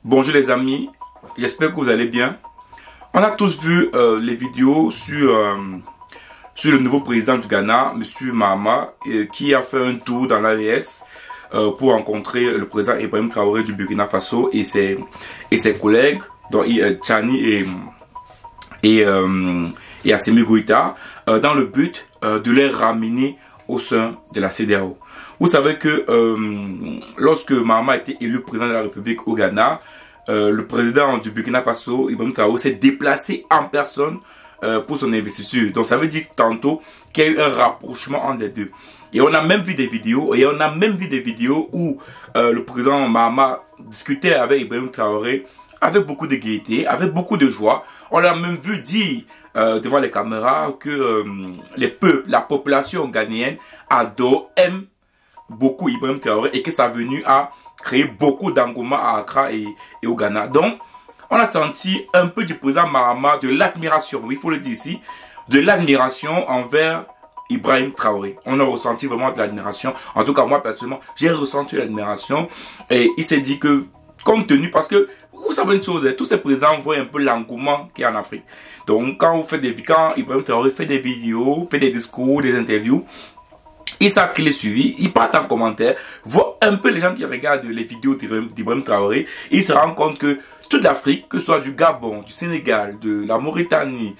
Bonjour les amis, j'espère que vous allez bien. On a tous vu les vidéos sur le nouveau président du Ghana, M. Mahama, qui a fait un tour dans l'AES pour rencontrer le président Ibrahim Traoré du Burkina Faso et ses collègues, dont Tchani et Assimi Goïta, dans le but de les ramener au sein de la CEDEAO. Vous savez que lorsque Mahama a été élu président de la République au Ghana, le président du Burkina Faso, Ibrahim Traoré, s'est déplacé en personne pour son investiture. Donc ça veut dire tantôt qu'il y a eu un rapprochement entre les deux. Et on a même vu des vidéos, où le président Mahama discutait avec Ibrahim Traoré avec beaucoup de gaieté, avec beaucoup de joie. On l'a même vu dire devant les caméras que les peuples, la population ghanéenne adore, aime beaucoup Ibrahim Traoré et que ça a venu à créer beaucoup d'engouement à Accra et au Ghana. Donc, on a senti un peu du président Mahama de l'admiration, il faut le dire ici, de l'admiration envers Ibrahim Traoré. On a ressenti vraiment de l'admiration. En tout cas, moi, personnellement, j'ai ressenti l'admiration. Et il s'est dit que, compte tenu, parce que, vous savez une chose, tous ces présidents voient un peu l'engouement qu'il y a en Afrique. Donc, quand Ibrahim Traoré fait des vidéos, fait des discours, des interviews, ils savent qu'il est suivi, ils partent en commentaire, voient un peu les gens qui regardent les vidéos d'Ibrahim Traoré, et ils se rendent compte que toute l'Afrique, que ce soit du Gabon, du Sénégal, de la Mauritanie,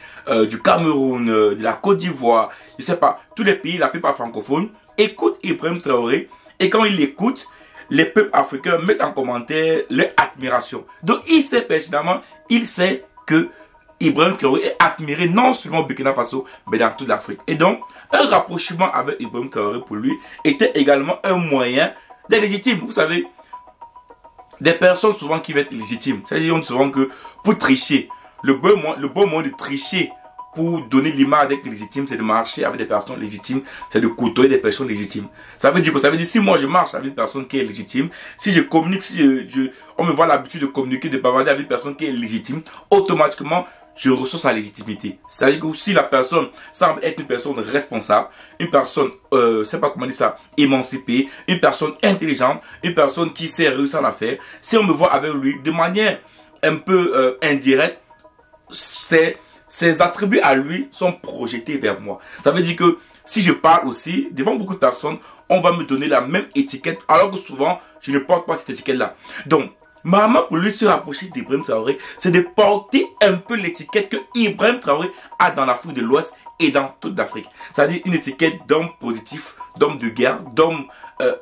du Cameroun, de la Côte d'Ivoire, je sais pas, tous les pays, la plupart francophones, écoutent Ibrahim Traoré, et quand ils l'écoutent, les peuples africains mettent en commentaire leur admiration. Donc il sait pertinemment, il sait que Ibrahim Traoré est admiré non seulement au Burkina Faso, mais dans toute l'Afrique. Et donc, un rapprochement avec Ibrahim Traoré pour lui était également un moyen d'être légitime. Vous savez, des personnes souvent qui veulent être légitimes, c'est-à-dire souvent que pour tricher, le bon moyen de tricher pour donner l'image d'être légitime, c'est de marcher avec des personnes légitimes, c'est de côtoyer des personnes légitimes. Ça veut dire que si moi je marche avec une personne qui est légitime, si je communique, on me voit l'habitude de communiquer, de bavarder avec une personne qui est légitime, automatiquement, je ressens sa légitimité. C'est-à-dire que si la personne semble être une personne responsable, une personne, c'est pas comment dire ça, émancipée, une personne intelligente, une personne qui sait réussir en affaires, si on me voit avec lui de manière un peu indirecte, ses attributs à lui sont projetés vers moi. Ça veut dire que si je parle aussi, devant beaucoup de personnes, on va me donner la même étiquette, alors que souvent, je ne porte pas cette étiquette-là. Donc, Mahama, pour lui se rapprocher d'Ibrahim Traoré, c'est de porter un peu l'étiquette que Ibrahim Traoré a dans l'Afrique de l'Ouest et dans toute l'Afrique. C'est-à-dire une étiquette d'homme positif, d'homme de guerre, d'homme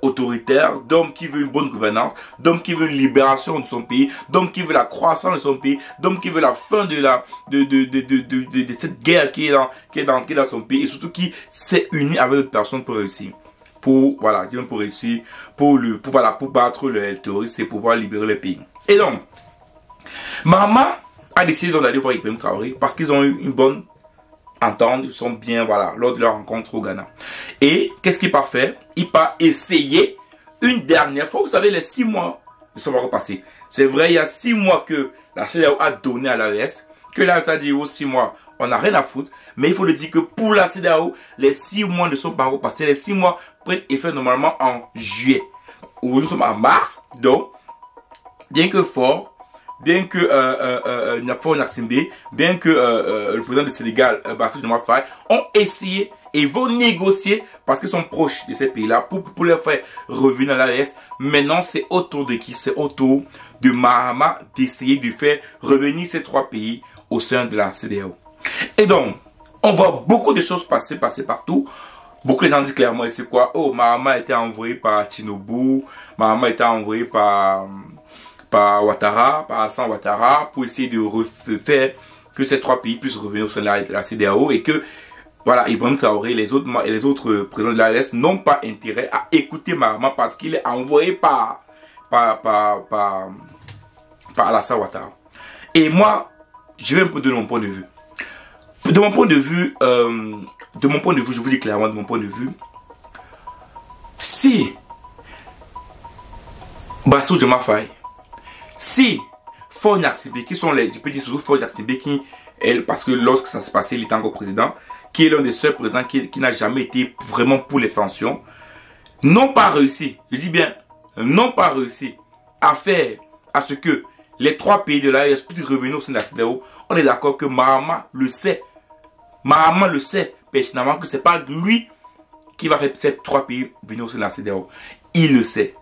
autoritaire, d'homme qui veut une bonne gouvernance, d'homme qui veut une libération de son pays, d'homme qui veut la croissance de son pays, d'homme qui veut la fin de cette guerre qui est dans son pays et surtout qui s'est uni avec d'autres personnes pour réussir. Pour réussir, pour battre le terroriste et pouvoir libérer le pays. Et donc, Mahama a décidé d'aller voir Ibrahim Traoré parce qu'ils ont eu une bonne entente, ils sont bien, lors de leur rencontre au Ghana. Et qu'est-ce qu'il part faire? Il part essayer une dernière fois. Vous savez, les 6 mois ne sont pas repassés. C'est vrai, il y a 6 mois que la CEDEAO a donné à l'AES, que l'AES a dit aux 6 mois, on n'a rien à foutre. Mais il faut le dire que pour la CEDEAO, les 6 mois ne sont pas repassés. Les 6 mois prennent effet normalement en juillet. Nous sommes en mars, donc, bien que Nafo Nassimbe, bien que le président du Sénégal, Bassirou Diomaye Faye, ont essayé et vont négocier parce qu'ils sont proches de ces pays-là pour les faire revenir à l'AES. Maintenant, c'est autour de qui? C'est autour de Mahama d'essayer de faire revenir ces 3 pays au sein de la CEDEAO. Et donc, on voit beaucoup de choses passer partout. Beaucoup de gens disent clairement, c'est quoi? Oh, Mahama a été envoyé par Tinubu, Mahama a été envoyé par Ouattara, par Alassane Ouattara, pour essayer de faire que ces 3 pays puissent revenir au sein de la CEDEAO et que, Ibrahim Traoré et les autres présidents de l'AES n'ont pas intérêt à écouter Mahama parce qu'il est envoyé par Alassane Ouattara. Et moi, je vais un peu donner mon point de vue. De mon point de vue, je vous dis clairement de mon point de vue, si Bassirou Diomaye Faye, si Faure Gnassingbé, qui sont je peux dire surtout Faure Gnassingbé, parce que lorsque ça s'est passé, il était encore président, qui est l'un des seuls présidents qui n'a jamais été vraiment pour les sanctions, n'ont pas réussi, je dis bien, n'ont pas réussi à faire à ce que les 3 pays de l'AES puissent revenir au sein de la CEDEAO, on est d'accord que Mahama le sait. Mahama le sait pertinemment que ce n'est pas lui qui va faire ces 3 pays venir au sein de la CEDEAO. Il le sait.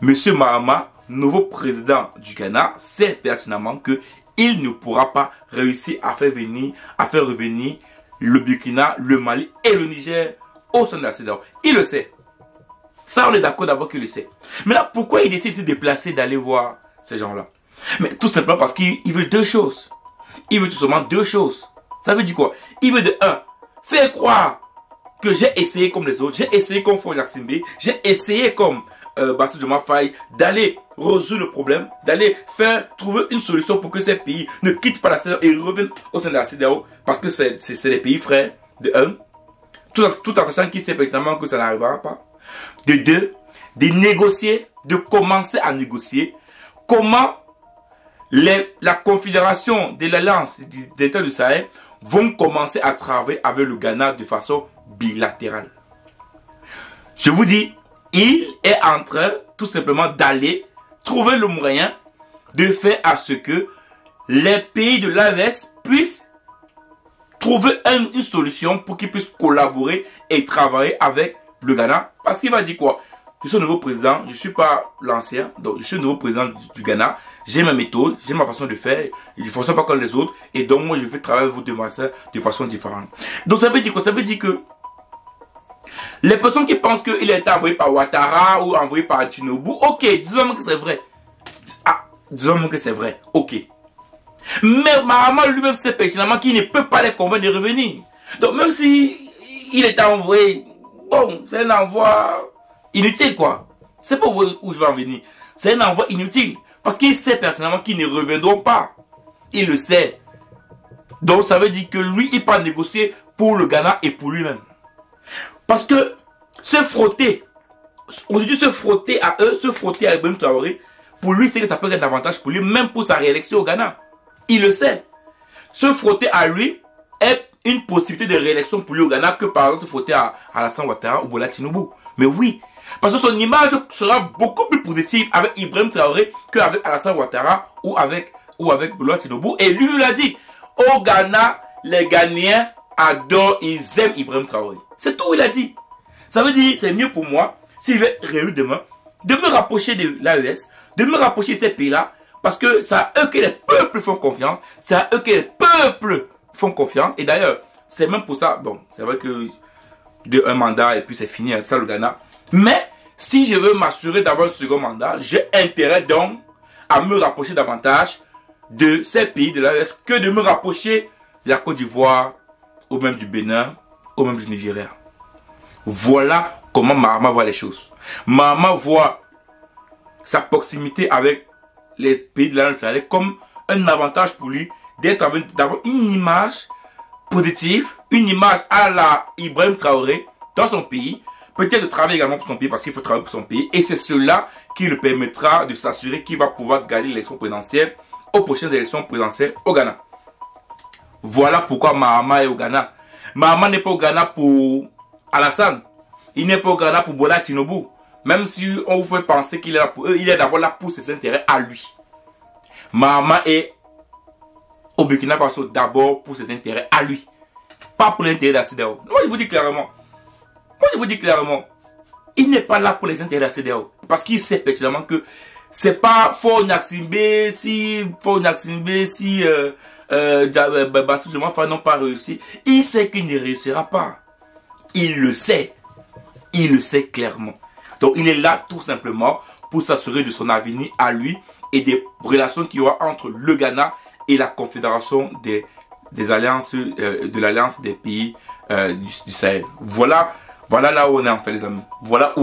Monsieur Mahama, nouveau président du Ghana, sait pertinemment que il ne pourra pas réussir à faire revenir le Burkina, le Mali et le Niger au sein de la CEDEAO. Il le sait. Ça, on est d'accord d'abord qu'il le sait. Mais là, pourquoi il décide de se déplacer, d'aller voir ces gens-là? Mais tout simplement parce qu'il veut 2 choses. Il veut tout simplement 2 choses. Ça veut dire quoi? Il veut de 1, faire croire que j'ai essayé comme les autres, j'ai essayé comme Faure Gnassingbé, j'ai essayé comme Bassirou Diomaye Faye d'aller résoudre le problème, d'aller trouver une solution pour que ces pays ne quittent pas la CEDEAO et reviennent au sein de la CEDEAO parce que c'est des pays frères, de 1, tout en sachant qu'il sait pertinemment que ça n'arrivera pas. De 2, de négocier, de commencer à négocier comment la confédération de l'Alliance des États du Sahel vont commencer à travailler avec le Ghana de façon bilatérale. Je vous dis, il est en train tout simplement d'aller trouver le moyen de faire à ce que les pays de l'AES puissent trouver une solution pour qu'ils puissent collaborer et travailler avec le Ghana. Parce qu'il va dire quoi? Je suis le nouveau président, je ne suis pas l'ancien, donc je suis le nouveau président du Ghana, j'ai ma méthode, j'ai ma façon de faire, je ne fonctionne pas comme les autres, et donc moi je vais travailler avec vous de façon différente. Donc ça veut dire quoi? Ça veut dire que les personnes qui pensent qu'il a été envoyé par Ouattara ou envoyé par Tinubu, ok, disons que c'est vrai. Ah, disons que c'est vrai, ok. Mais Mahama lui-même sait pertinemment qu'il ne peut pas les convaincre de revenir. Donc même si il est envoyé, bon, c'est un envoi inutile quoi. C'est pas où je vais en venir. C'est un envoi inutile. Parce qu'il sait personnellement qu'ils ne reviendront pas. Il le sait. Donc ça veut dire que lui, il peut négocier pour le Ghana et pour lui-même. Parce que se frotter, aujourd'hui se frotter à eux, se frotter à Ibrahim Traoré, pour lui c'est que ça peut être un avantage pour lui, même pour sa réélection au Ghana. Il le sait. Se frotter à lui est une possibilité de réélection pour lui au Ghana que par exemple se frotter à Alassane Ouattara ou Bola Tinubu. Mais oui, parce que son image sera beaucoup plus positive avec Ibrahim Traoré qu'avec Alassane Ouattara ou avec Bola Tinubu. Et lui l'a dit, au Ghana, les Ghanéens adorent, ils aiment Ibrahim Traoré. C'est tout, il a dit. Ça veut dire, c'est mieux pour moi, s'il veut réélu demain, de me rapprocher de l'AES, de me rapprocher de ces pays-là, parce que c'est à eux que les peuples font confiance, c'est à eux que les peuples font confiance. Et d'ailleurs, c'est même pour ça, bon, c'est vrai que de un mandat et puis c'est fini, ça le Ghana. Mais, si je veux m'assurer d'avoir un second mandat, j'ai intérêt donc à me rapprocher davantage de ces pays de l'AES que de me rapprocher de la Côte d'Ivoire, ou même du Bénin, ou même du Nigeria. Voilà comment Mahama voit les choses. Mahama voit sa proximité avec les pays de l'Alliance comme un avantage pour lui d'avoir une image positive, une image à la Ibrahim Traoré dans son pays, peut-être de travailler également pour son pays parce qu'il faut travailler pour son pays, et c'est cela qui le permettra de s'assurer qu'il va pouvoir gagner l'élection présidentielle aux prochaines élections présidentielles au Ghana. Voilà pourquoi Mahama est au Ghana. Mahama n'est pas au Ghana pour Alassane. Il n'est pas au Ghana pour Bola Tinubu. Même si on vous fait penser qu'il est là pour eux, il est d'abord là pour ses intérêts à lui. Mahama est au Burkina Faso d'abord pour ses intérêts à lui. Pas pour l'intérêt de la CEDEAO. Moi je vous dis clairement. Il n'est pas là pour les intérêts de la CEDEAO. Parce qu'il sait pertinemment que c'est pas Faure Gnassingbé si Bassirou Diomaye Faye n'ont pas réussi. Il sait qu'il ne réussira pas. Il le sait. Il le sait clairement. Donc il est là tout simplement pour s'assurer de son avenir à lui et des relations qu'il y aura entre le Ghana et la confédération des alliances, de l'alliance des pays du Sahel. Voilà là où on est en fait les amis. Voilà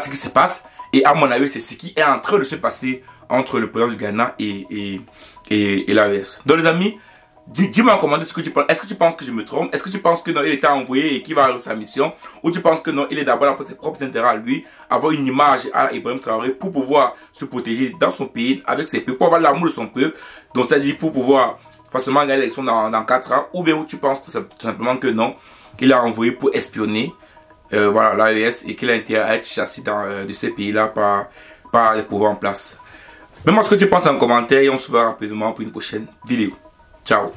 ce qui se passe. Et à mon avis, c'est ce qui est en train de se passer entre le président du Ghana et l'AES. Donc les amis, dis-moi en commentaire ce que tu penses. Est-ce que tu penses que je me trompe? Est-ce que tu penses que non, il était envoyé et qu'il va réussir sa mission? Ou tu penses que non, il est d'abord là pour ses propres intérêts à lui, avoir une image à Ibrahim Traoré pour pouvoir se protéger dans son pays, avec ses peuples, pour avoir l'amour de son peuple. Donc ça dit pour pouvoir forcément gagner l'élection dans 4 ans. Ou bien où tu penses tout simplement que non, qu'il a envoyé pour espionner l'AES et qu'il a intérêt à être chassé de ces pays-là par les pouvoirs en place. Mets-moi ce que tu penses en commentaire et on se verra rapidement pour une prochaine vidéo. Ciao.